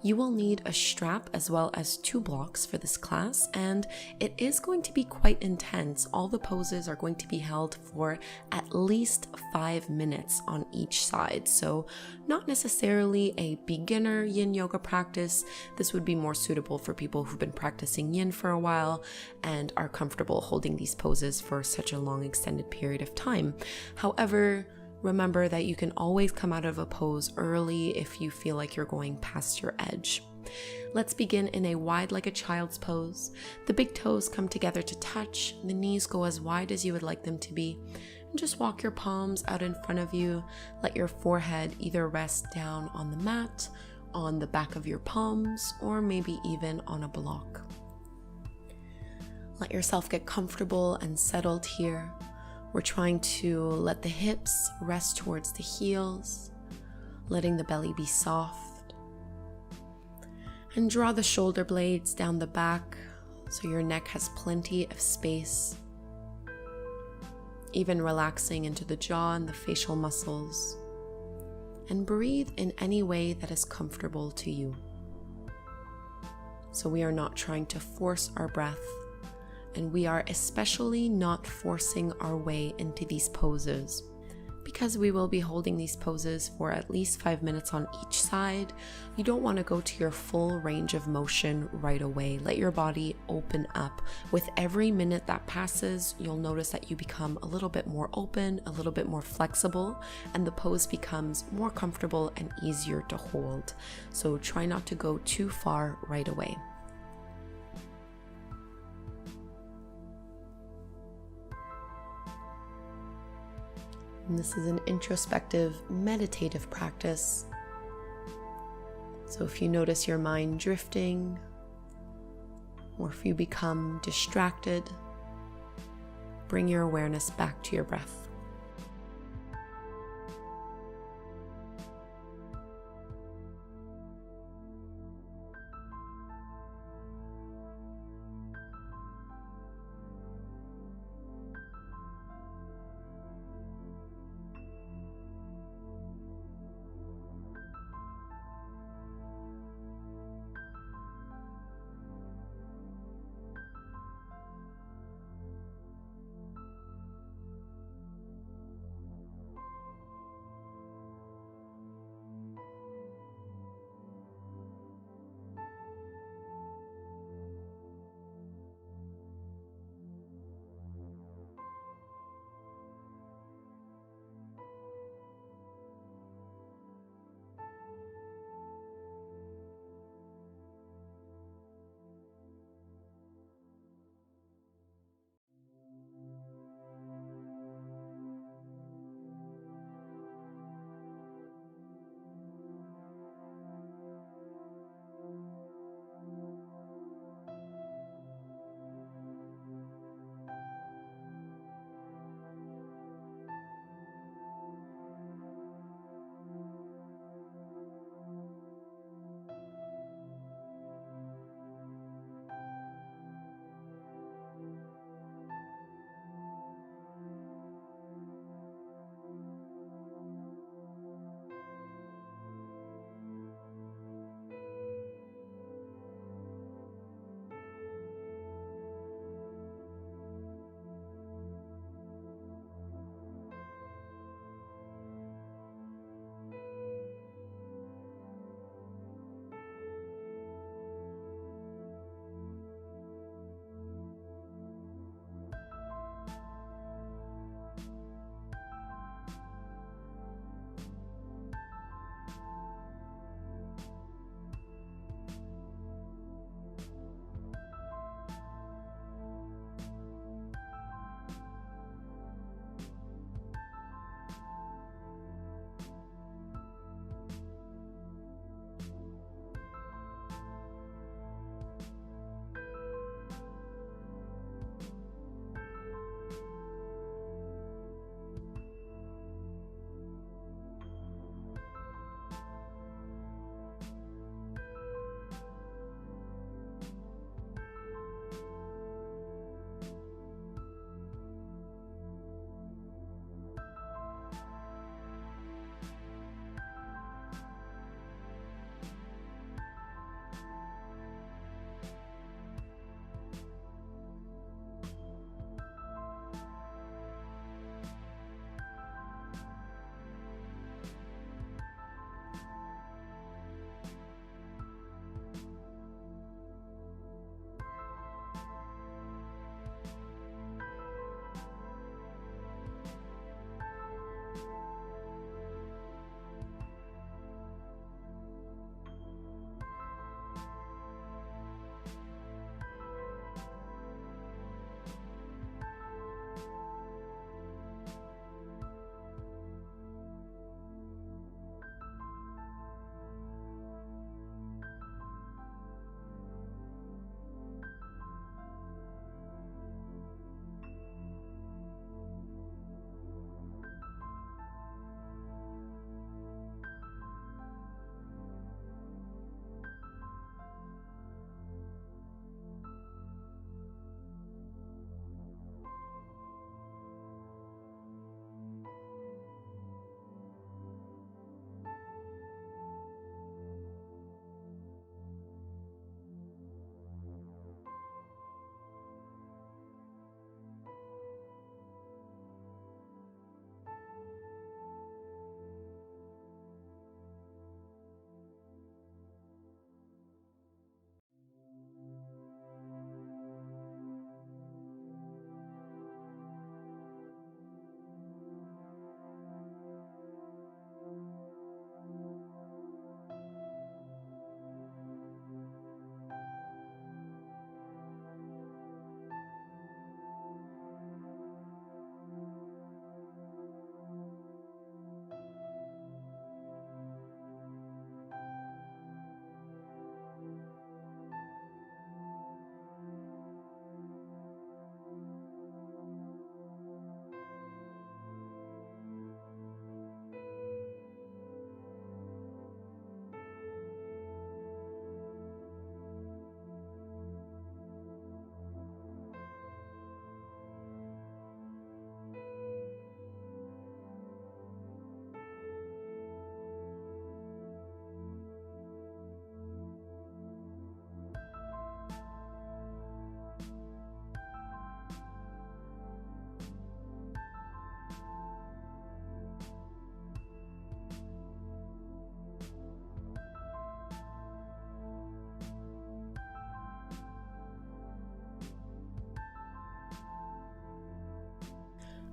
You will need a strap as well as 2 blocks for this class, and it is going to be quite intense. All the poses are going to be held for at least 5 minutes on each side, so not necessarily a beginner yin yoga practice. This would be more suitable for people who've been practicing yin for a while and are comfortable holding these poses for such a long extended period of time. However, remember that you can always come out of a pose early if you feel like you're going past your edge. Let's begin in a wide like a child's pose. The big toes come together to touch, the knees go as wide as you would like them to be, and just walk your palms out in front of you. Let your forehead either rest down on the mat, on the back of your palms, or maybe even on a block. Let yourself get comfortable and settled here. We're trying to let the hips rest towards the heels, letting the belly be soft. And draw the shoulder blades down the back so your neck has plenty of space. Even relaxing into the jaw and the facial muscles. And breathe in any way that is comfortable to you. So we are not trying to force our breath. And we are especially not forcing our way into these poses. Because we will be holding these poses for at least 5 minutes on each side, you don't want to go to your full range of motion right away. Let your body open up. With every minute that passes, you'll notice that you become a little bit more open, a little bit more flexible, and the pose becomes more comfortable and easier to hold. So try not to go too far right away. And this is an introspective, meditative practice. So if you notice your mind drifting, or if you become distracted, bring your awareness back to your breath.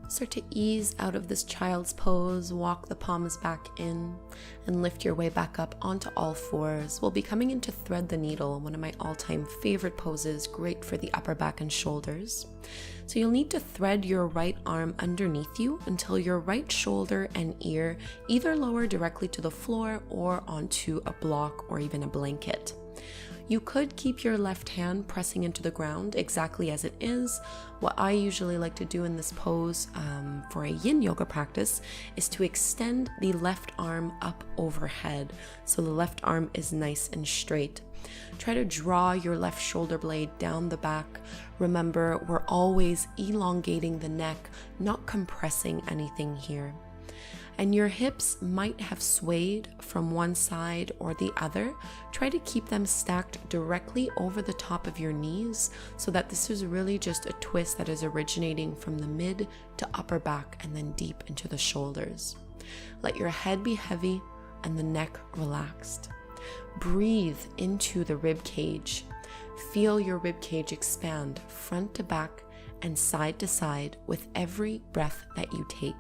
Start to ease out of this child's pose, walk the palms back in, and lift your way back up onto all fours. We'll be coming into thread the needle, one of my all-time favorite poses, great for the upper back and shoulders. So you'll need to thread your right arm underneath you until your right shoulder and ear either lower directly to the floor or onto a block or even a blanket. You could keep your left hand pressing into the ground exactly as it is. What I usually like to do in this pose for a yin yoga practice is to extend the left arm up overhead so the left arm is nice and straight. Try to draw your left shoulder blade down the back. Remember, we're always elongating the neck, not compressing anything here. And your hips might have swayed from one side or the other. Try to keep them stacked directly over the top of your knees so that this is really just a twist that is originating from the mid to upper back and then deep into the shoulders. Let your head be heavy and the neck relaxed. Breathe into the rib cage. Feel your rib cage expand front to back and side to side with every breath that you take.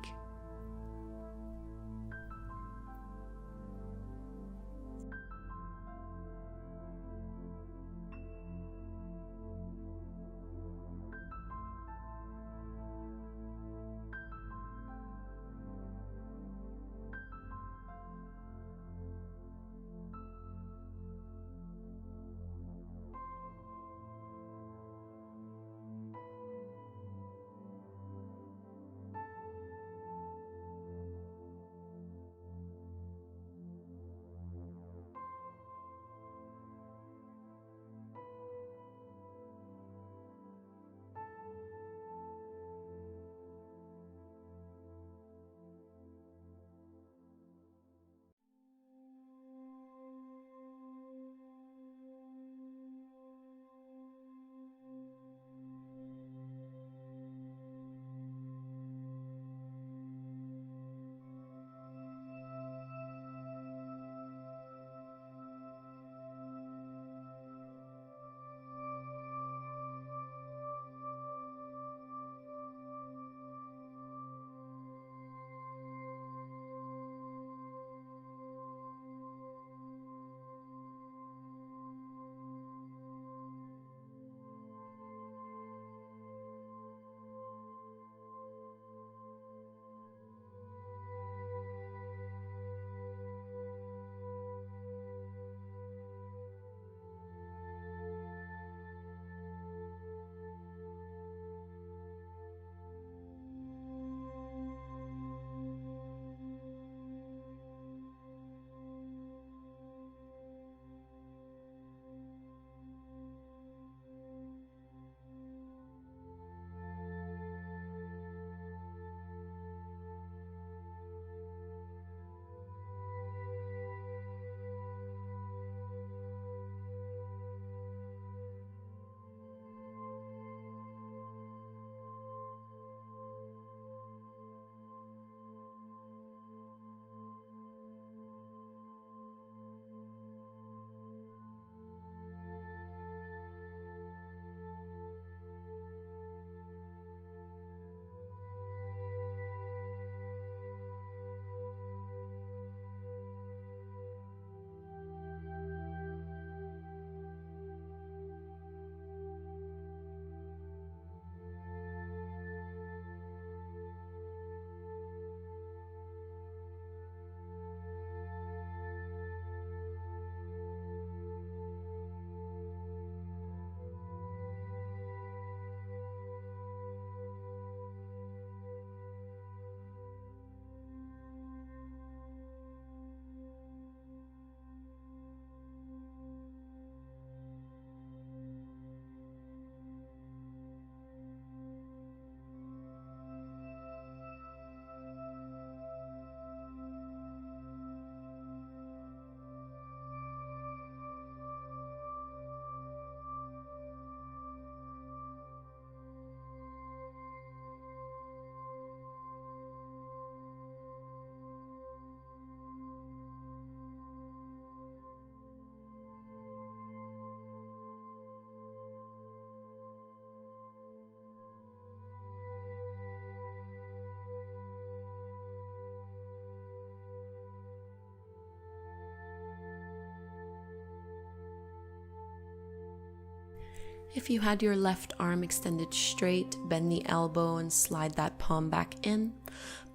If you had your left arm extended straight, bend the elbow and slide that palm back in.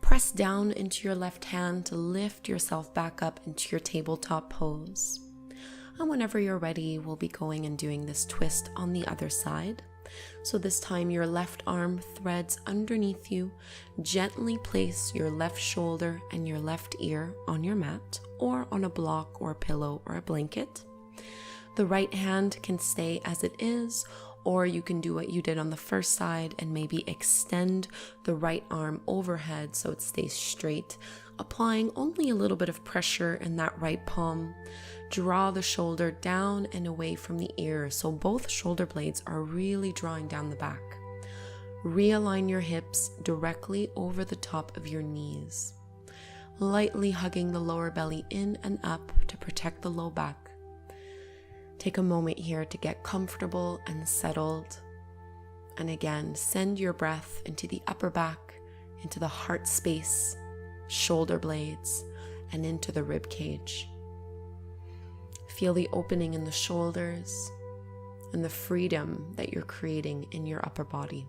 Press down into your left hand to lift yourself back up into your tabletop pose. And whenever you're ready, we'll be going and doing this twist on the other side. So this time your left arm threads underneath you. Gently place your left shoulder and your left ear on your mat or on a block or a pillow or a blanket. The right hand can stay as it is, or you can do what you did on the first side and maybe extend the right arm overhead so it stays straight, applying only a little bit of pressure in that right palm. Draw the shoulder down and away from the ear so both shoulder blades are really drawing down the back. Realign your hips directly over the top of your knees, lightly hugging the lower belly in and up to protect the low back. Take a moment here to get comfortable and settled. And again, send your breath into the upper back, into the heart space, shoulder blades, and into the rib cage. Feel the opening in the shoulders and the freedom that you're creating in your upper body.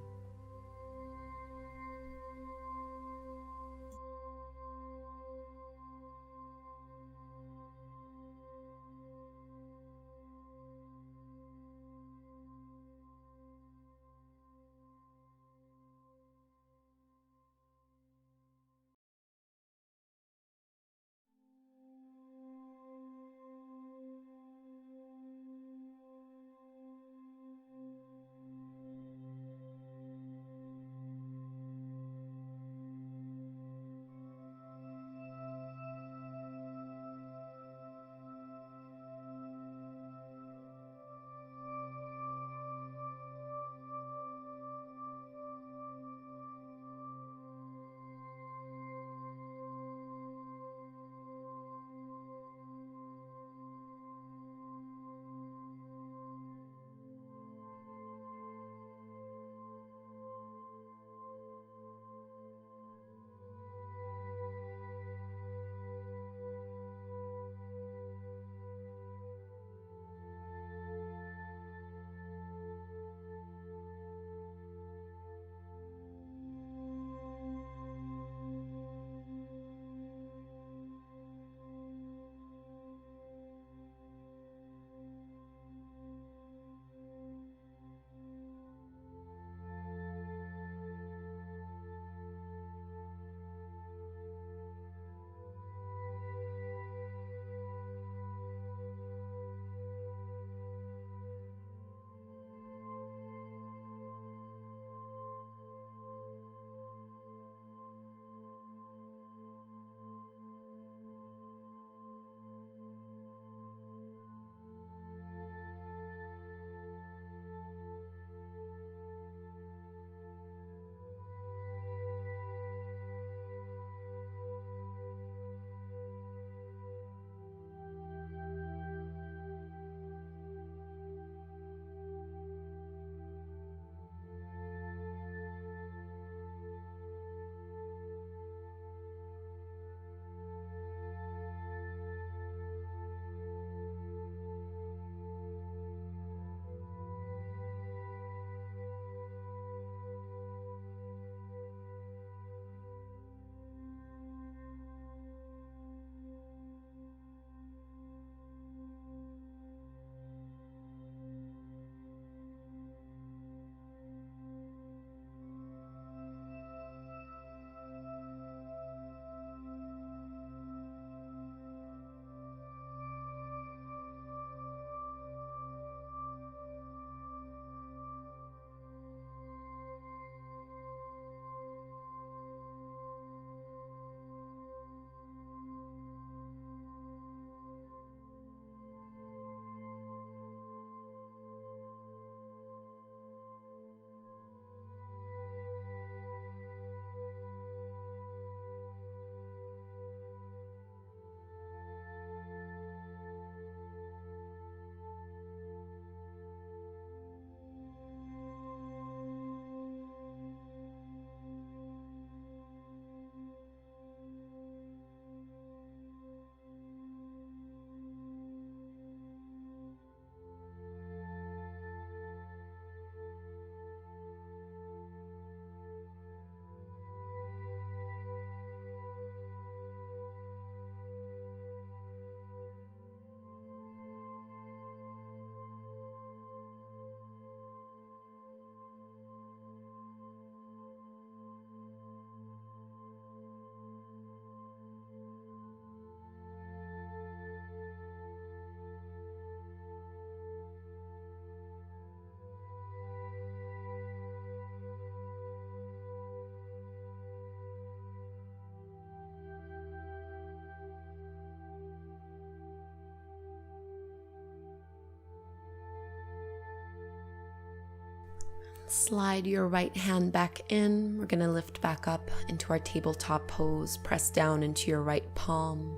Slide your right hand back in. We're going to lift back up into our tabletop pose. Press down into your right palm.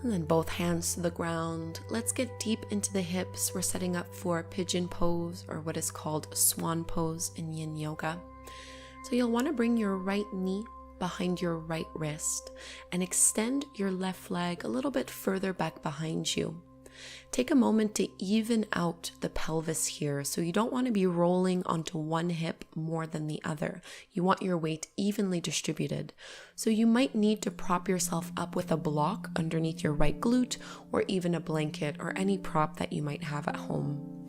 And then both hands to the ground. Let's get deep into the hips. We're setting up for pigeon pose, or what is called swan pose in yin yoga. So you'll want to bring your right knee behind your right wrist and extend your left leg a little bit further back behind you. Take a moment to even out the pelvis here. So you don't want to be rolling onto one hip more than the other. You want your weight evenly distributed. So you might need to prop yourself up with a block underneath your right glute, or even a blanket or any prop that you might have at home.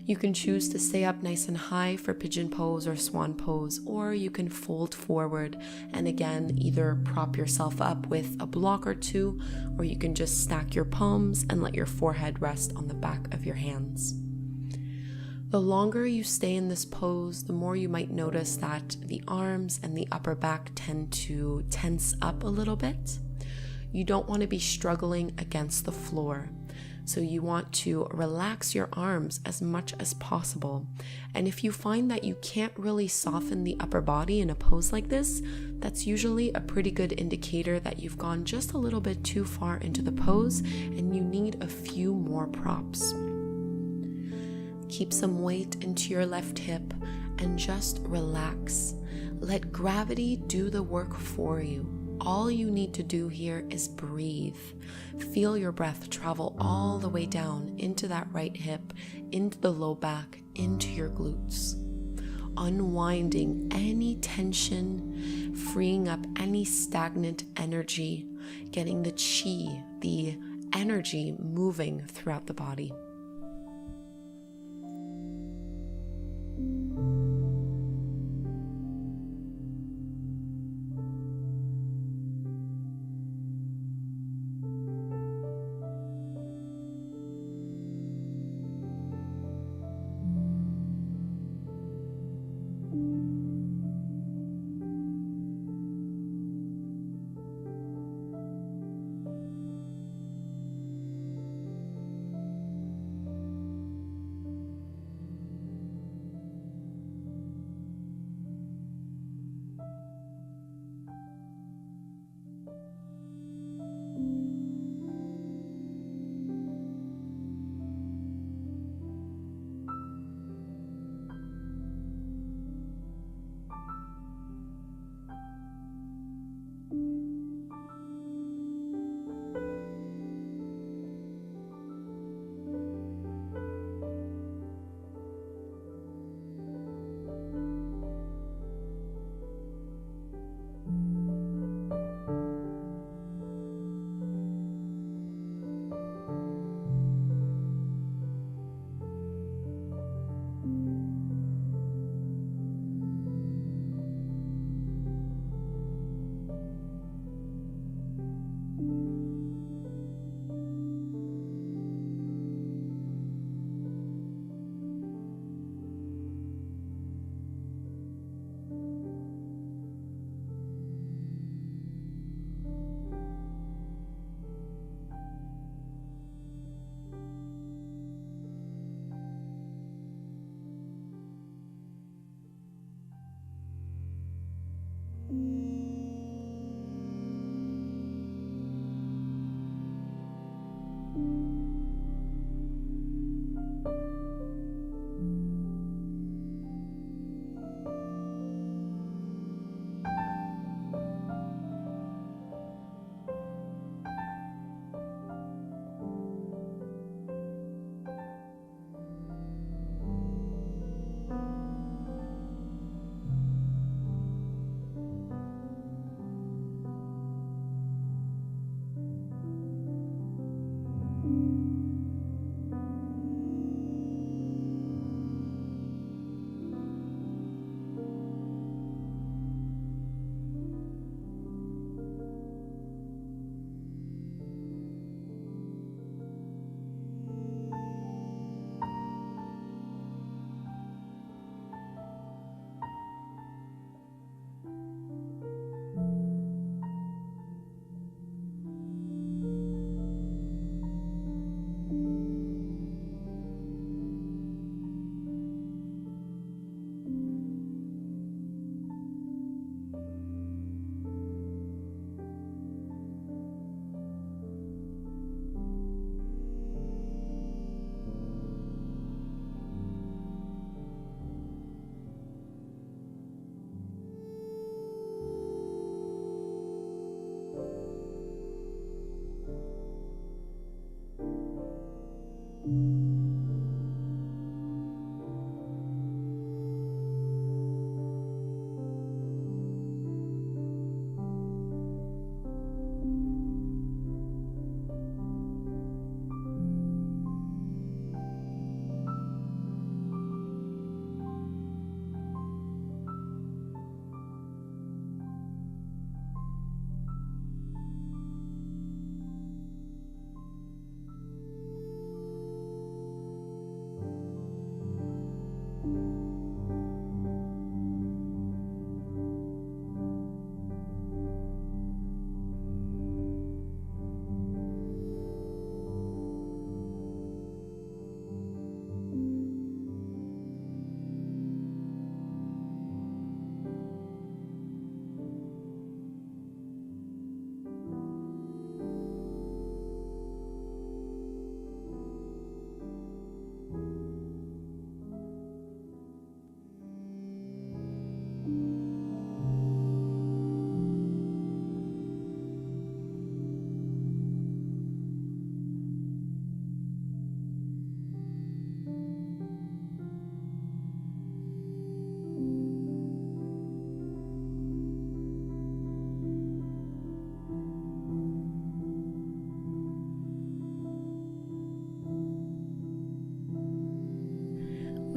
You can choose to stay up nice and high for pigeon pose or swan pose, or you can fold forward and again either prop yourself up with a block or two, or you can just stack your palms and let your forehead rest on the back of your hands. The longer you stay in this pose, the more you might notice that the arms and the upper back tend to tense up a little bit. You don't want to be struggling against the floor. So you want to relax your arms as much as possible. And if you find that you can't really soften the upper body in a pose like this, that's usually a pretty good indicator that you've gone just a little bit too far into the pose and you need a few more props. Keep some weight into your left hip and just relax. Let gravity do the work for you. All you need to do here is breathe. Feel your breath travel all the way down into that right hip, into the low back, into your glutes. Unwinding any tension, freeing up any stagnant energy, getting the chi, the energy moving throughout the body.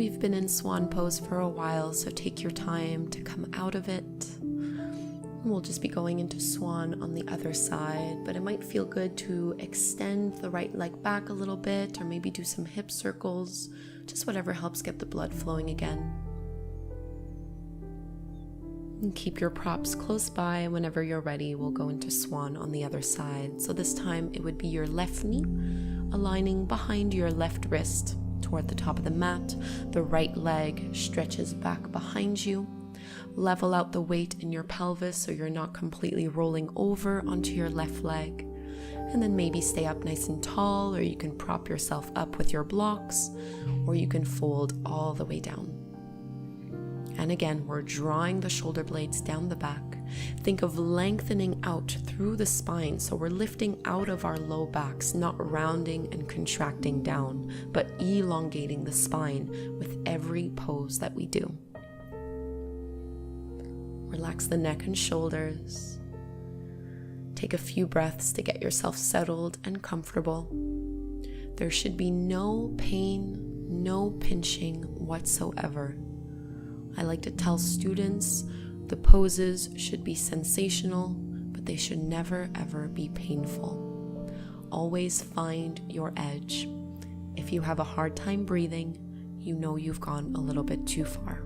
We've been in swan pose for a while, so take your time to come out of it. We'll just be going into swan on the other side, but it might feel good to extend the right leg back a little bit, or maybe do some hip circles, just whatever helps get the blood flowing again. And keep your props close by. Whenever you're ready, we'll go into swan on the other side. So this time it would be your left knee aligning behind your left wrist toward the top of the mat. The right leg stretches back behind you. Level out the weight in your pelvis so you're not completely rolling over onto your left leg. And then maybe stay up nice and tall, or you can prop yourself up with your blocks, or you can fold all the way down. And again, we're drawing the shoulder blades down the back. Think of lengthening out through the spine. So we're lifting out of our low backs, not rounding and contracting down, but elongating the spine with every pose that we do. Relax the neck and shoulders. Take a few breaths to get yourself settled and comfortable. There should be no pain, no pinching whatsoever. I like to tell students the poses should be sensational, but they should never ever be painful. Always find your edge. If you have a hard time breathing, you know you've gone a little bit too far.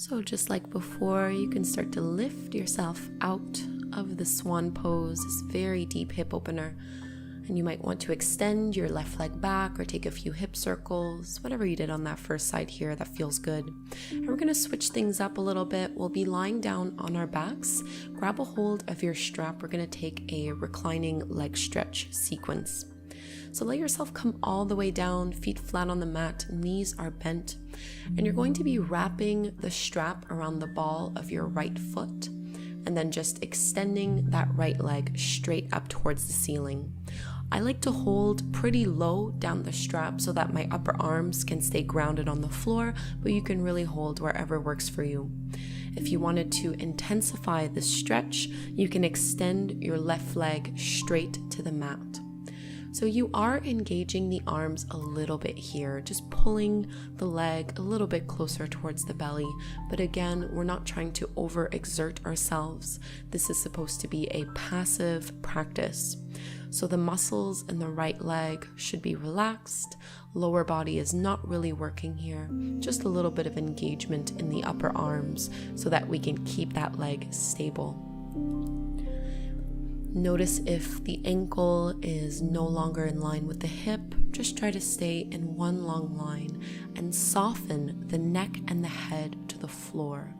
So just like before, you can start to lift yourself out of the swan pose, this very deep hip opener. And you might want to extend your left leg back or take a few hip circles, whatever you did on that first side here that feels good. And we're going to switch things up a little bit. We'll be lying down on our backs. Grab a hold of your strap. We're going to take a reclining leg stretch sequence. So let yourself come all the way down, feet flat on the mat, knees are bent. And you're going to be wrapping the strap around the ball of your right foot, and then just extending that right leg straight up towards the ceiling. I like to hold pretty low down the strap so that my upper arms can stay grounded on the floor, but you can really hold wherever works for you. If you wanted to intensify the stretch, you can extend your left leg straight to the mat. So you are engaging the arms a little bit here, just pulling the leg a little bit closer towards the belly. But again, we're not trying to overexert ourselves. This is supposed to be a passive practice. So the muscles in the right leg should be relaxed. Lower body is not really working here. Just a little bit of engagement in the upper arms so that we can keep that leg stable. Notice if the ankle is no longer in line with the hip. Just try to stay in one long line and soften the neck and the head to the floor.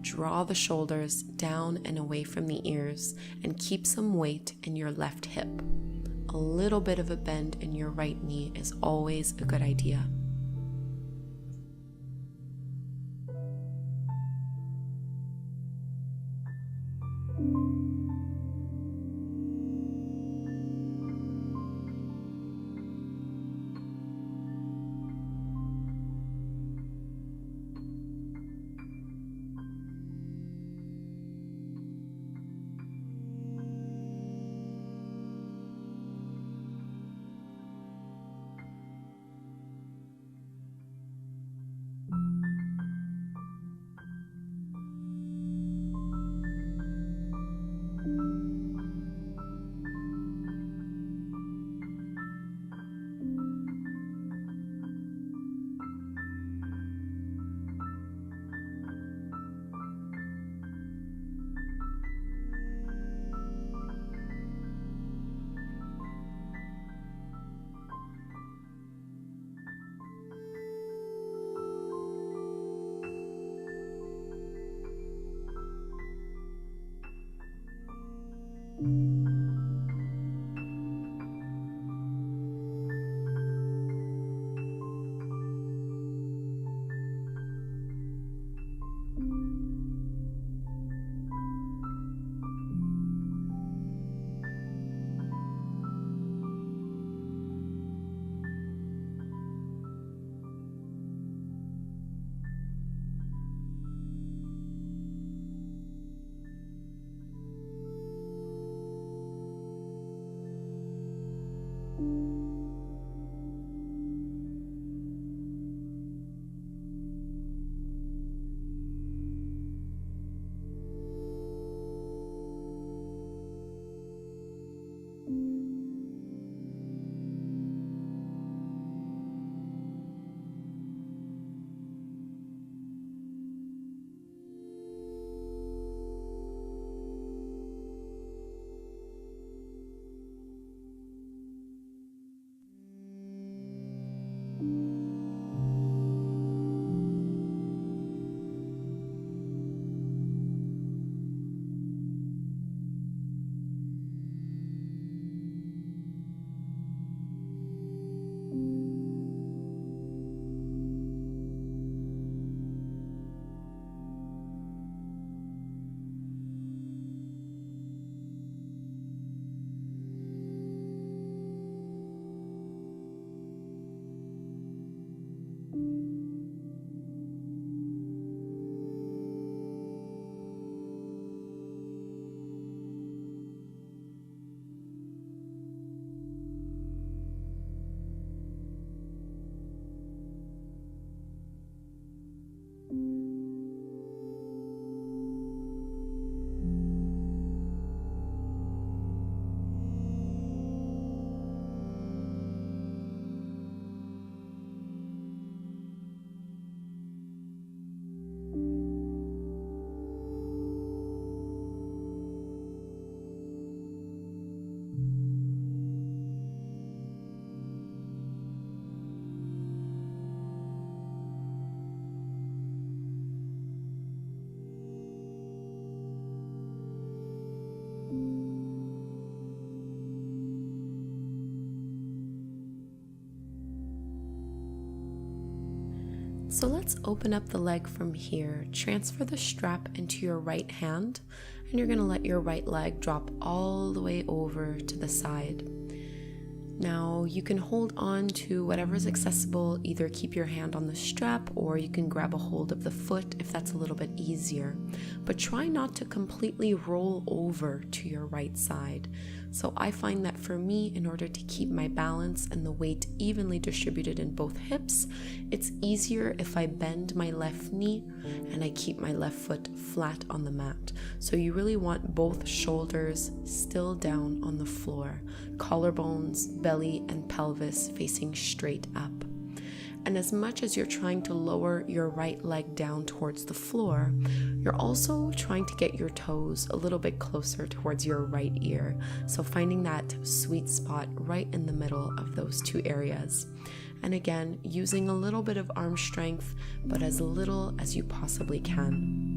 Draw the shoulders down and away from the ears and keep some weight in your left hip. A little bit of a bend in your right knee is always a good idea. So let's open up the leg from here. Transfer the strap into your right hand, and you're going to let your right leg drop all the way over to the side. Now you can hold on to whatever is accessible, either keep your hand on the strap or you can grab a hold of the foot if that's a little bit easier. But try not to completely roll over to your right side. So I find that for me, in order to keep my balance and the weight evenly distributed in both hips, it's easier if I bend my left knee and I keep my left foot flat on the mat. So you really want both shoulders still down on the floor, collarbones, belly, and pelvis facing straight up. And as much as you're trying to lower your right leg down towards the floor, you're also trying to get your toes a little bit closer towards your right ear. So finding that sweet spot right in the middle of those two areas. And again, using a little bit of arm strength, but as little as you possibly can.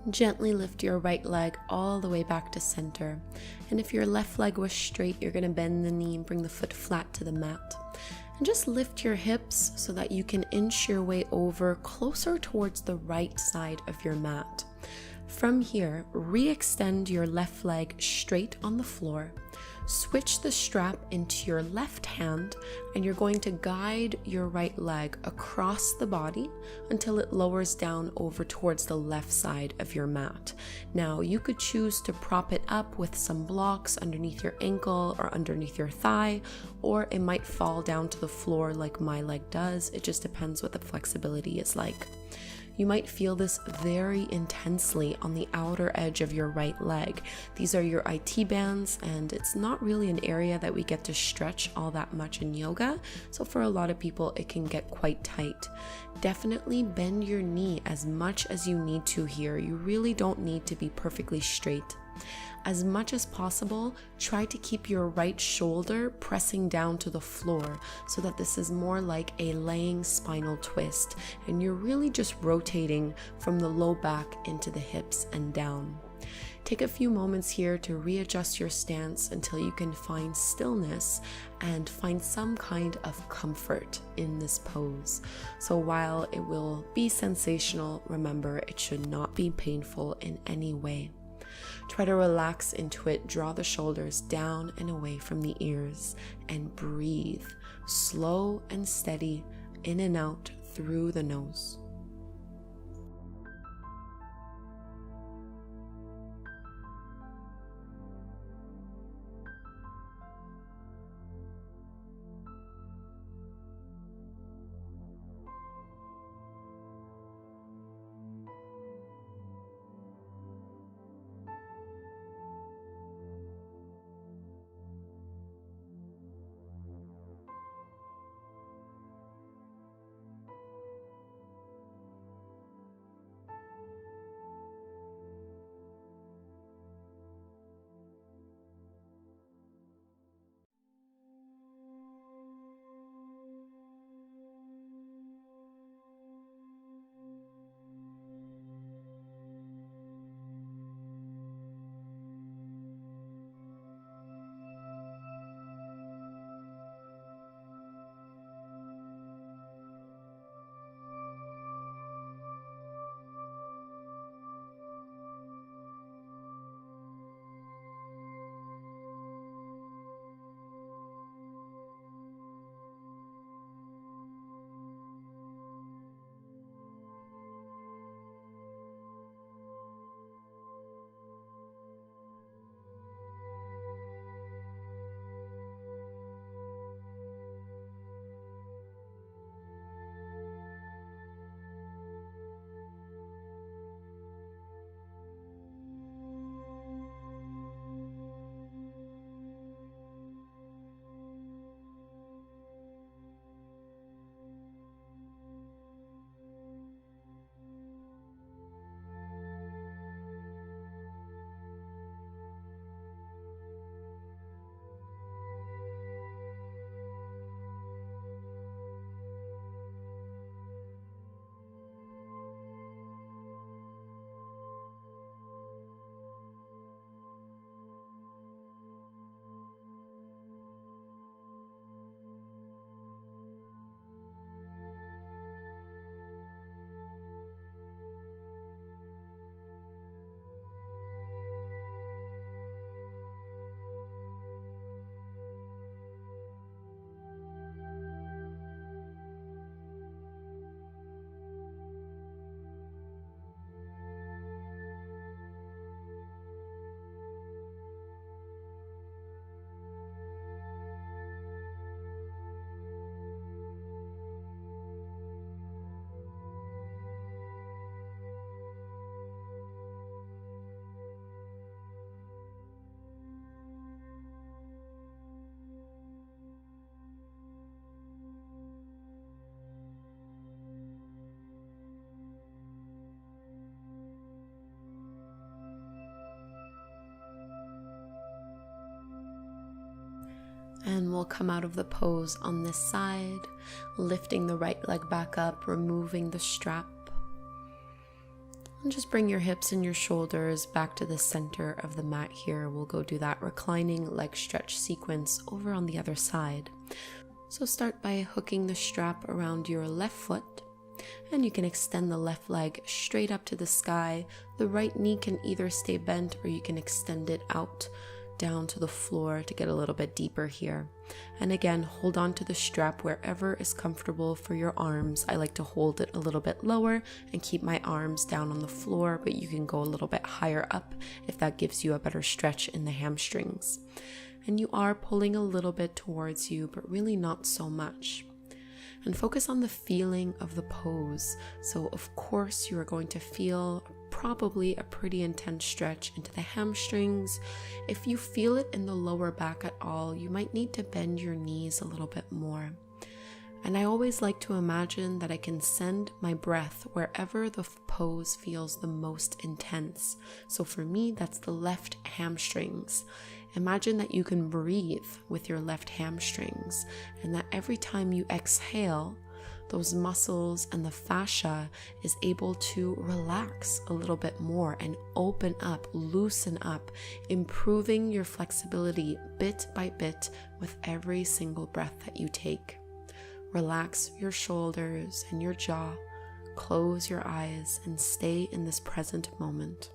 Gently lift your right leg all the way back to center. And if your left leg was straight, you're going to bend the knee and bring the foot flat to the mat. And just lift your hips so that you can inch your way over closer towards the right side of your mat. From here, re-extend your left leg straight on the floor. Switch the strap into your left hand, and you're going to guide your right leg across the body until it lowers down over towards the left side of your mat. Now, you could choose to prop it up with some blocks underneath your ankle or underneath your thigh, or it might fall down to the floor like my leg does. It just depends what the flexibility is like. You might feel this very intensely on the outer edge of your right leg. These are your IT bands, and it's not really an area that we get to stretch all that much in yoga, so for a lot of people it can get quite tight. Definitely bend your knee as much as you need to here. You really don't need to be perfectly straight. As much as possible, try to keep your right shoulder pressing down to the floor so that this is more like a laying spinal twist, and you're really just rotating from the low back into the hips and down. Take a few moments here to readjust your stance until you can find stillness and find some kind of comfort in this pose. So while it will be sensational, remember it should not be painful in any way. Try to relax into it, draw the shoulders down and away from the ears, and breathe slow and steady in and out through the nose. And we'll come out of the pose on this side, lifting the right leg back up, removing the strap. And just bring your hips and your shoulders back to the center of the mat here. We'll go do that reclining leg stretch sequence over on the other side. So start by hooking the strap around your left foot, and you can extend the left leg straight up to the sky. The right knee can either stay bent or you can extend it out down to the floor to get a little bit deeper here. And again, hold on to the strap wherever is comfortable for your arms. I like to hold it a little bit lower and keep my arms down on the floor, but you can go a little bit higher up if that gives you a better stretch in the hamstrings. And you are pulling a little bit towards you, but really not so much. And focus on the feeling of the pose. So of course you are going to feel probably a pretty intense stretch into the hamstrings. If you feel it in the lower back at all, you might need to bend your knees a little bit more. And I always like to imagine that I can send my breath wherever the pose feels the most intense. So for me, that's the left hamstrings. Imagine that you can breathe with your left hamstrings, and that every time you exhale, those muscles and the fascia is able to relax a little bit more and open up, loosen up, improving your flexibility bit by bit with every single breath that you take. Relax your shoulders and your jaw, close your eyes, and stay in this present moment.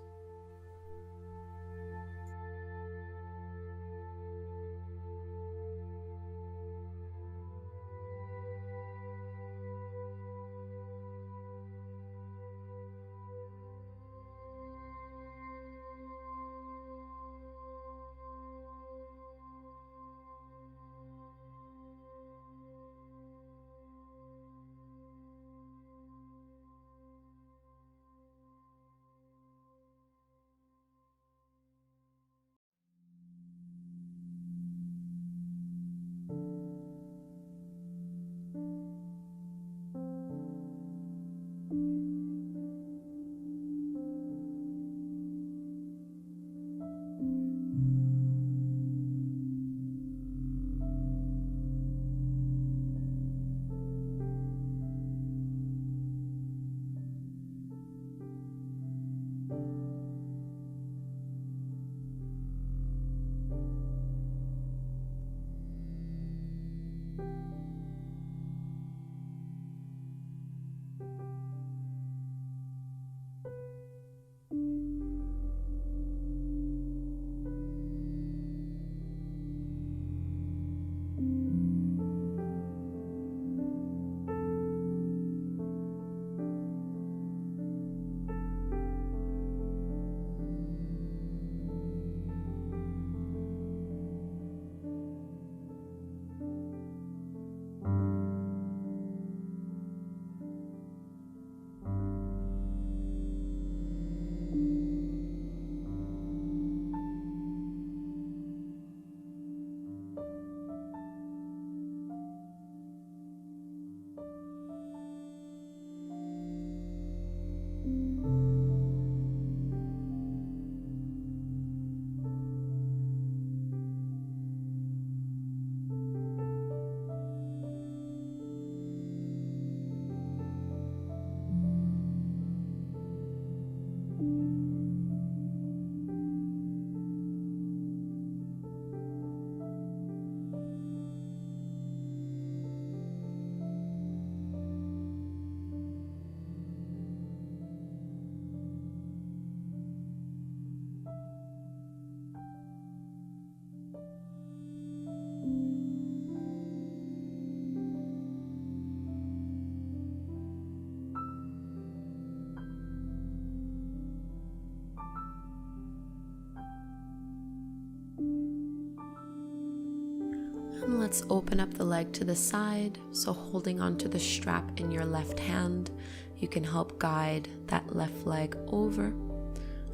And let's open up the leg to the side. So holding onto the strap in your left hand, you can help guide that left leg over.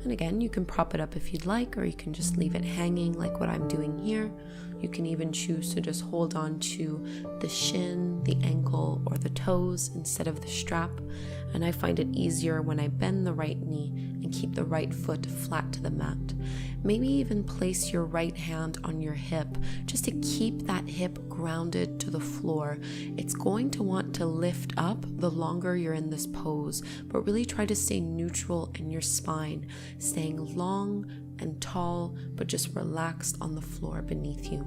And again, you can prop it up if you'd like, or you can just leave it hanging like what I'm doing here. You can even choose to just hold on to the shin, the ankle, or the toes instead of the strap. And I find it easier when I bend the right knee and and keep the right foot flat to the mat. Maybe even place your right hand on your hip just to keep that hip grounded to the floor. It's going to want to lift up the longer you're in this pose, but really try to stay neutral in your spine, staying long and tall, but just relaxed on the floor beneath you.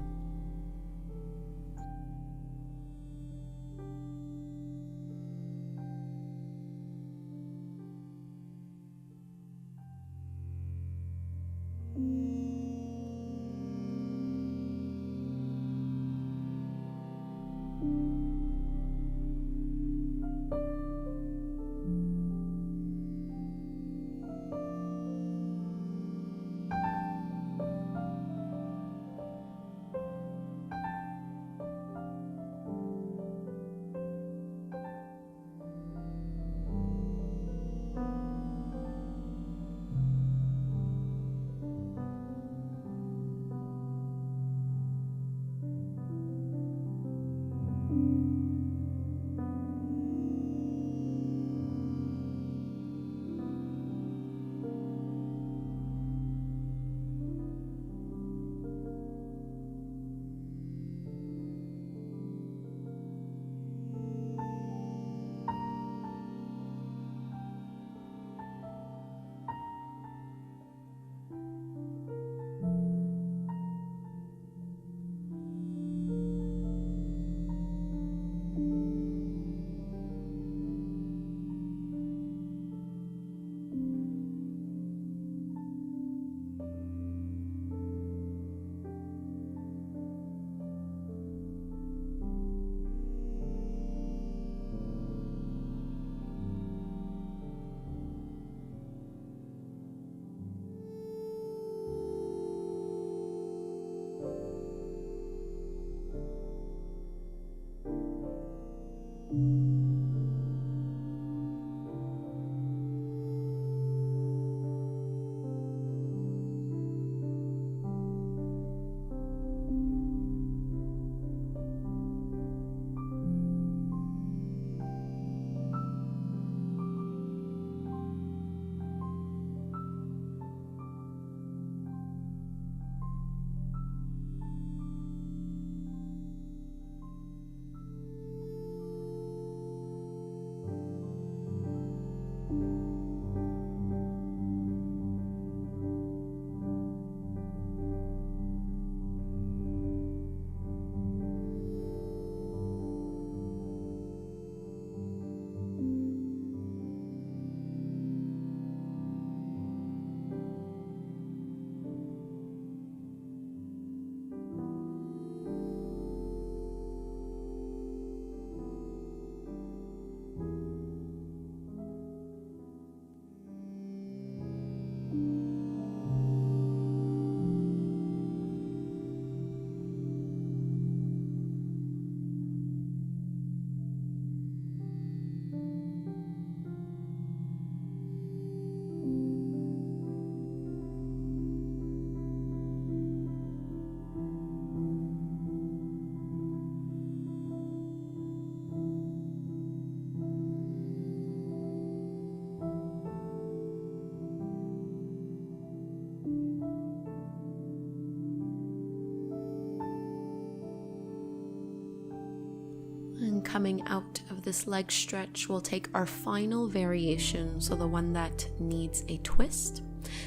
And coming out of this leg stretch, we'll take our final variation, so the one that needs a twist.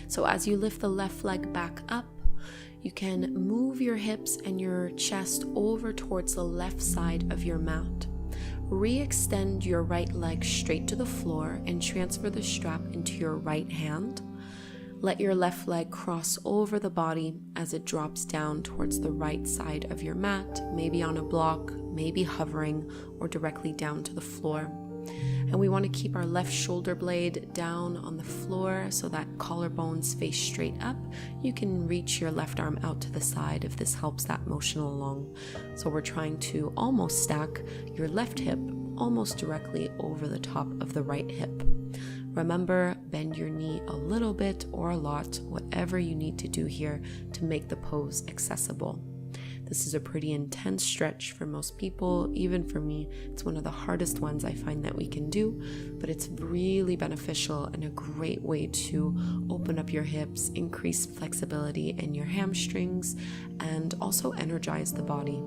So as you lift the left leg back up, you can move your hips and your chest over towards the left side of your mat. Re-extend your right leg straight to the floor and transfer the strap into your right hand. Let your left leg cross over the body as it drops down towards the right side of your mat, maybe on a block, maybe hovering, or directly down to the floor. And we want to keep our left shoulder blade down on the floor so that collarbones face straight up. You can reach your left arm out to the side if this helps that motion along. So we're trying to almost stack your left hip almost directly over the top of the right hip. Remember, bend your knee a little bit or a lot, whatever you need to do here to make the pose accessible. This is a pretty intense stretch for most people. Even for me, it's one of the hardest ones I find that we can do, but it's really beneficial and a great way to open up your hips, increase flexibility in your hamstrings, and also energize the body.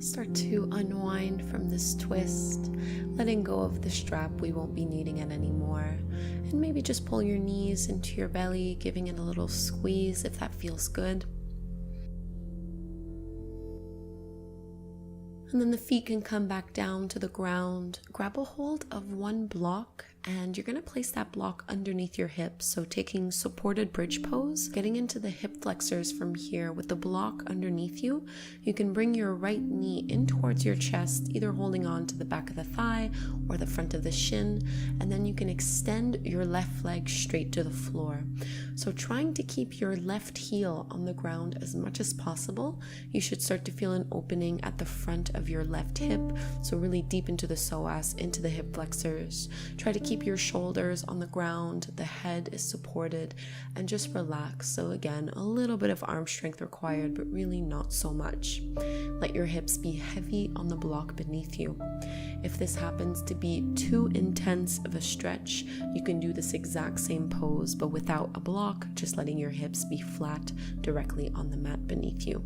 Start to unwind from this twist, letting go of the strap. We won't be needing it anymore. And maybe just pull your knees into your belly, giving it a little squeeze if that feels good. And then the feet can come back down to the ground. Grab a hold of one block and you're going to place that block underneath your hips. So taking supported bridge pose, getting into the hip flexors from here with the block underneath you. You can bring your right knee in towards your chest, either holding on to the back of the thigh or the front of the shin. And then you can extend your left leg straight to the floor. So trying to keep your left heel on the ground as much as possible. You should start to feel an opening at the front of your left hip. So really deep into the psoas, into the hip flexors. Try to keep your shoulders on the ground, the head is supported, and just relax. So again, a little bit of arm strength required, but really not so much. Let your hips be heavy on the block beneath you. If this happens to be too intense of a stretch, you can do this exact same pose, but without a block, just letting your hips be flat directly on the mat beneath you.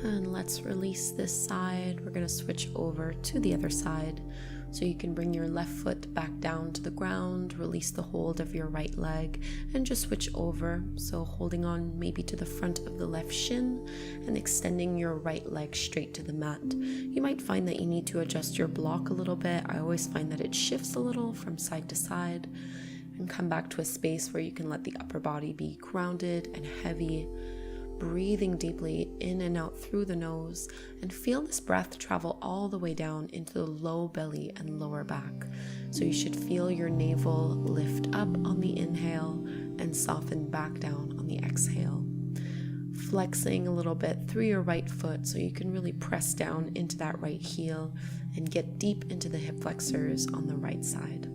And let's release this side. We're going to switch over to the other side. So you can bring your left foot back down to the ground, release the hold of your right leg, and just switch over. So holding on maybe to the front of the left shin and extending your right leg straight to the mat. You might find that you need to adjust your block a little bit. I always find that it shifts a little from side to side. And come back to a space where you can let the upper body be grounded and heavy. Breathing deeply in and out through the nose, and feel this breath travel all the way down into the low belly and lower back. So you should feel your navel lift up on the inhale and soften back down on the exhale. Flexing a little bit through your right foot so you can really press down into that right heel and get deep into the hip flexors on the right side.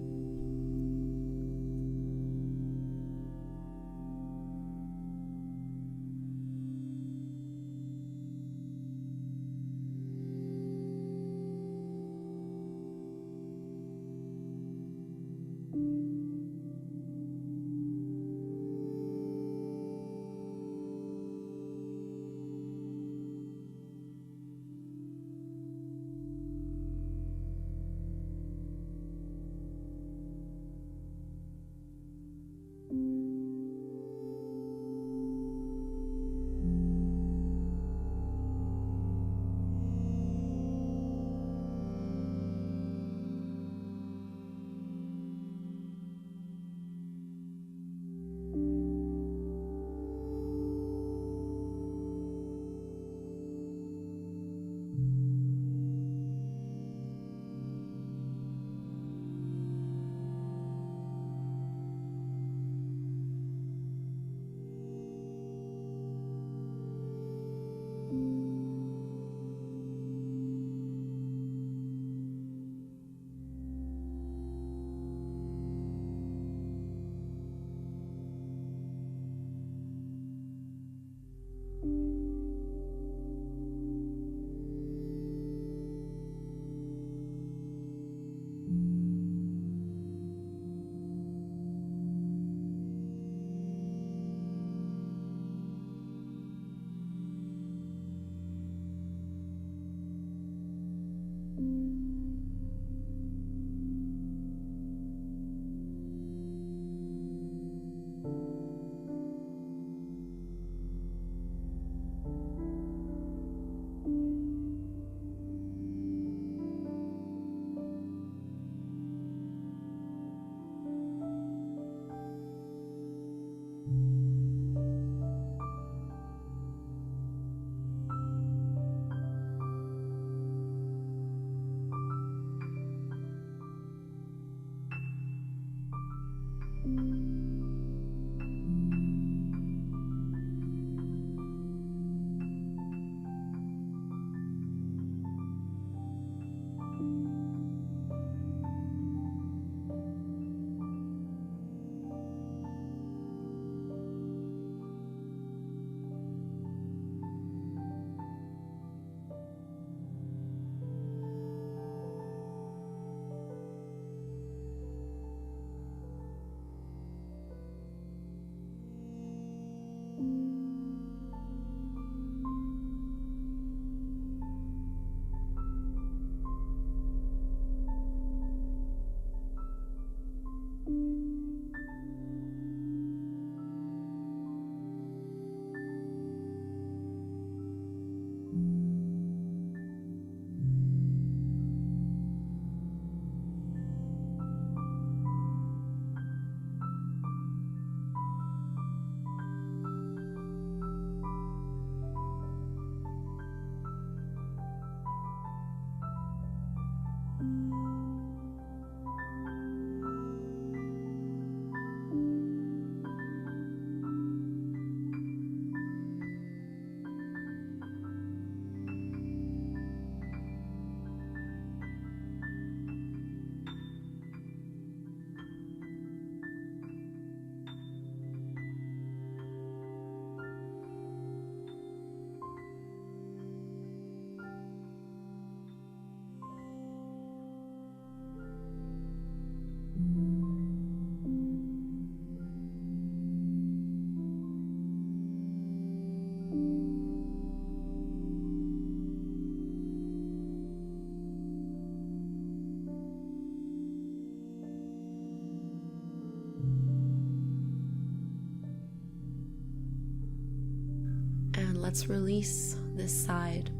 And let's release this side.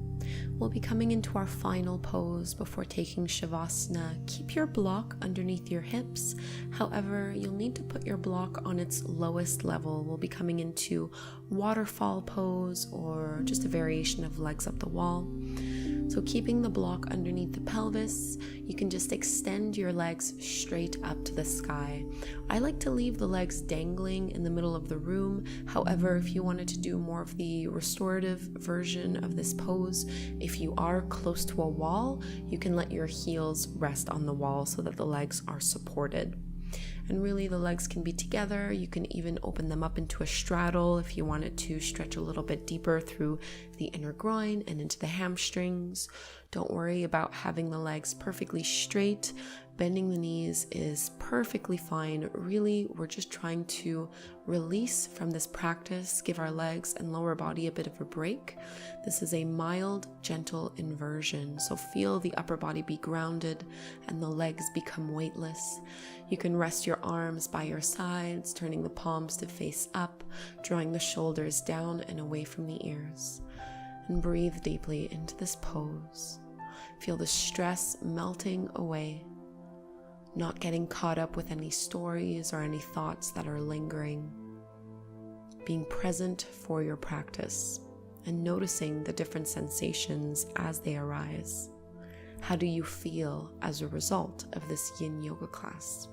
We'll be coming into our final pose before taking Shavasana. Keep your block underneath your hips. However, you'll need to put your block on its lowest level. We'll be coming into waterfall pose or just a variation of legs up the wall. So keeping the block underneath the pelvis, you can just extend your legs straight up to the sky. I like to leave the legs dangling in the middle of the room. However, if you wanted to do more of the restorative version of this pose, if you are close to a wall, you can let your heels rest on the wall so that the legs are supported. And really the legs can be together. You can even open them up into a straddle if you wanted to stretch a little bit deeper through the inner groin and into the hamstrings. Don't worry about having the legs perfectly straight. Bending the knees is perfectly fine. Really, we're just trying to release from this practice, give our legs and lower body a bit of a break. This is a mild, gentle inversion. So feel the upper body be grounded and the legs become weightless. You can rest your arms by your sides, turning the palms to face up, drawing the shoulders down and away from the ears. And breathe deeply into this pose. Feel the stress melting away, not getting caught up with any stories or any thoughts that are lingering. Being present for your practice and noticing the different sensations as they arise. How do you feel as a result of this yin yoga class?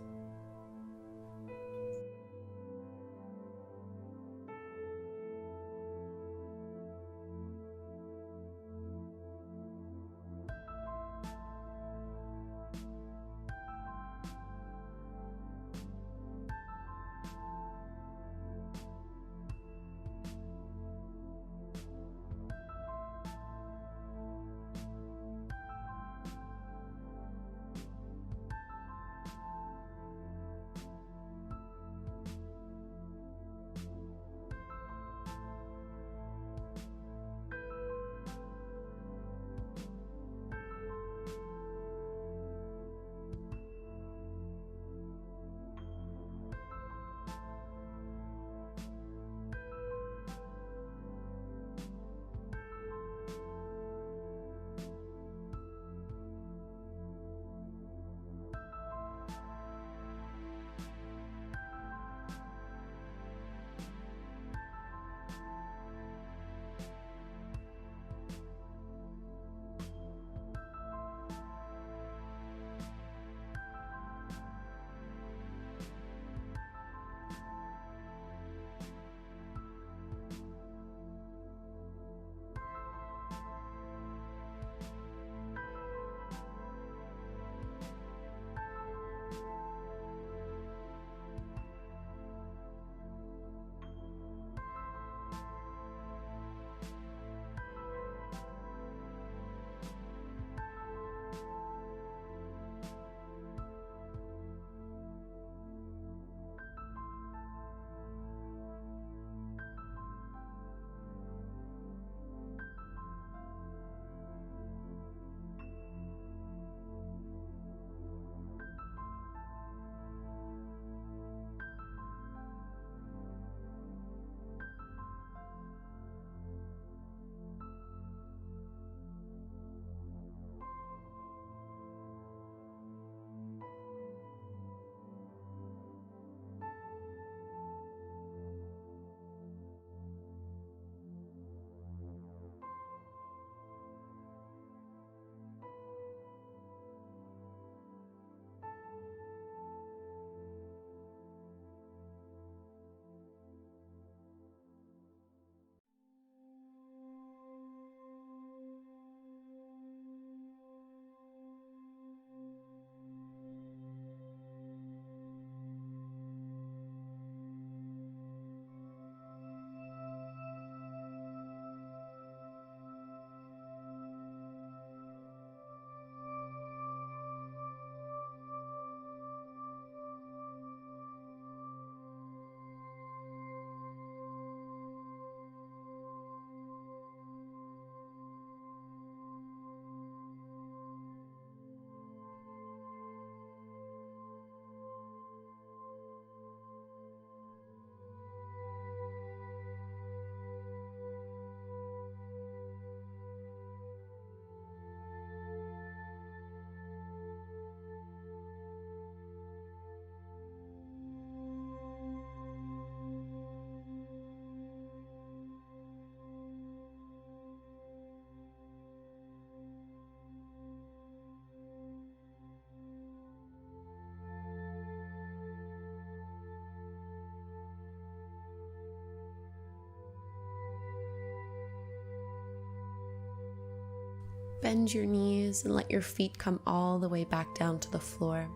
Bend your knees and let your feet come all the way back down to the floor.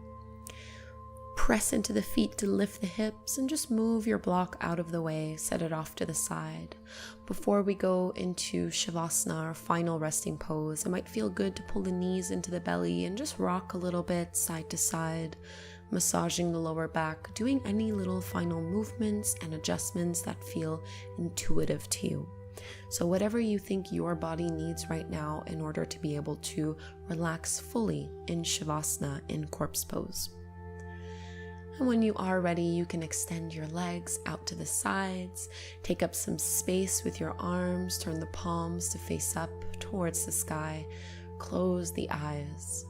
Press into the feet to lift the hips and just move your block out of the way, set it off to the side. Before we go into Shavasana, our final resting pose, it might feel good to pull the knees into the belly and just rock a little bit side to side, massaging the lower back, doing any little final movements and adjustments that feel intuitive to you. So whatever you think your body needs right now in order to be able to relax fully in Shavasana, in corpse pose. And when you are ready, you can extend your legs out to the sides, take up some space with your arms, turn the palms to face up towards the sky, close the eyes.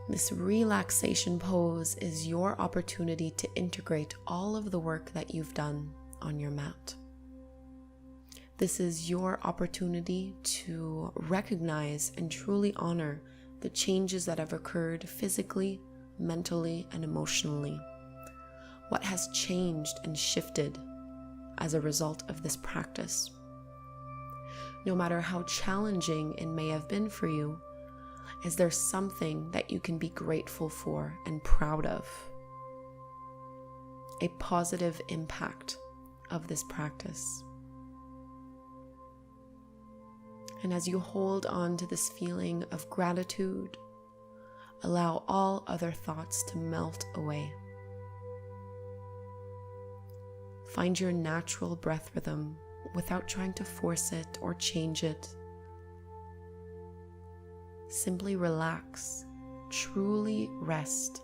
This relaxation pose is your opportunity to integrate all of the work that you've done on your mat. This is your opportunity to recognize and truly honor the changes that have occurred physically, mentally, and emotionally. What has changed and shifted as a result of this practice? No matter how challenging it may have been for you, is there something that you can be grateful for and proud of? A positive impact of this practice. And as you hold on to this feeling of gratitude, allow all other thoughts to melt away. Find your natural breath rhythm without trying to force it or change it. Simply relax, truly rest.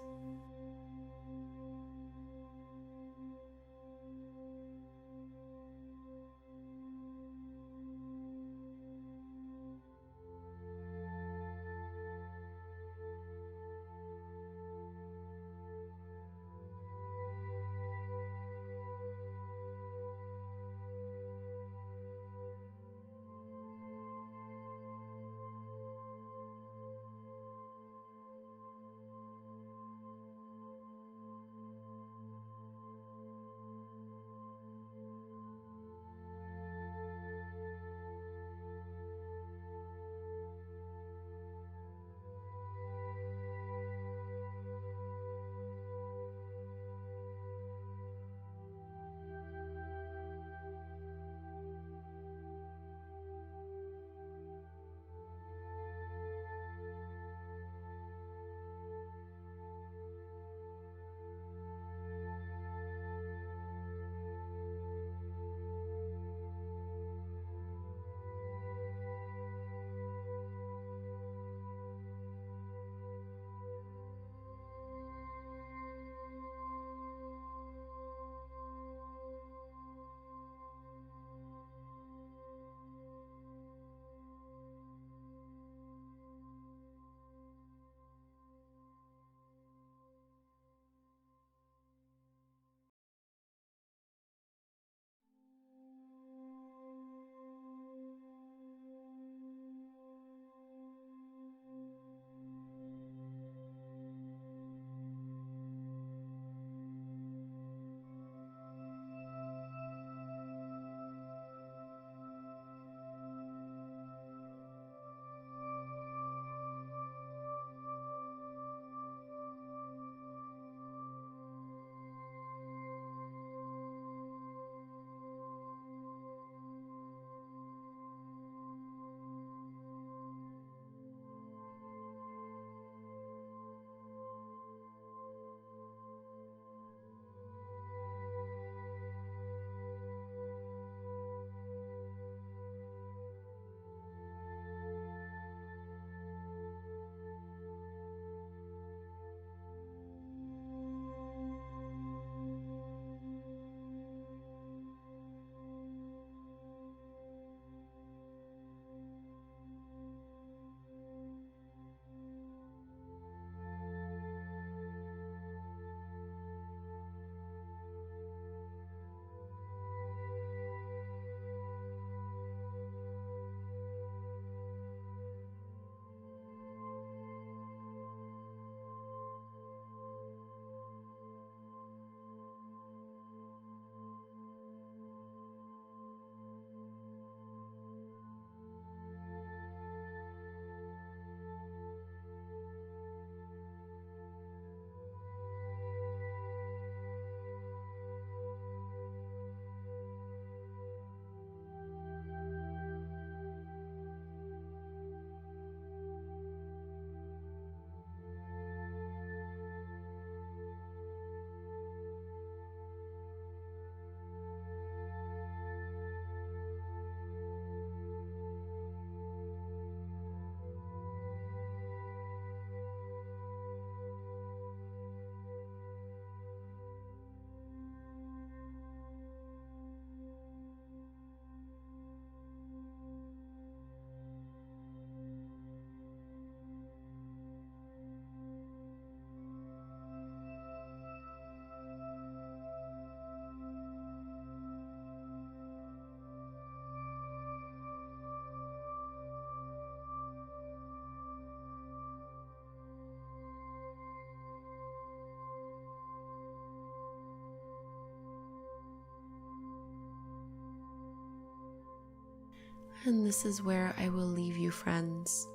And this is where I will leave you, friends.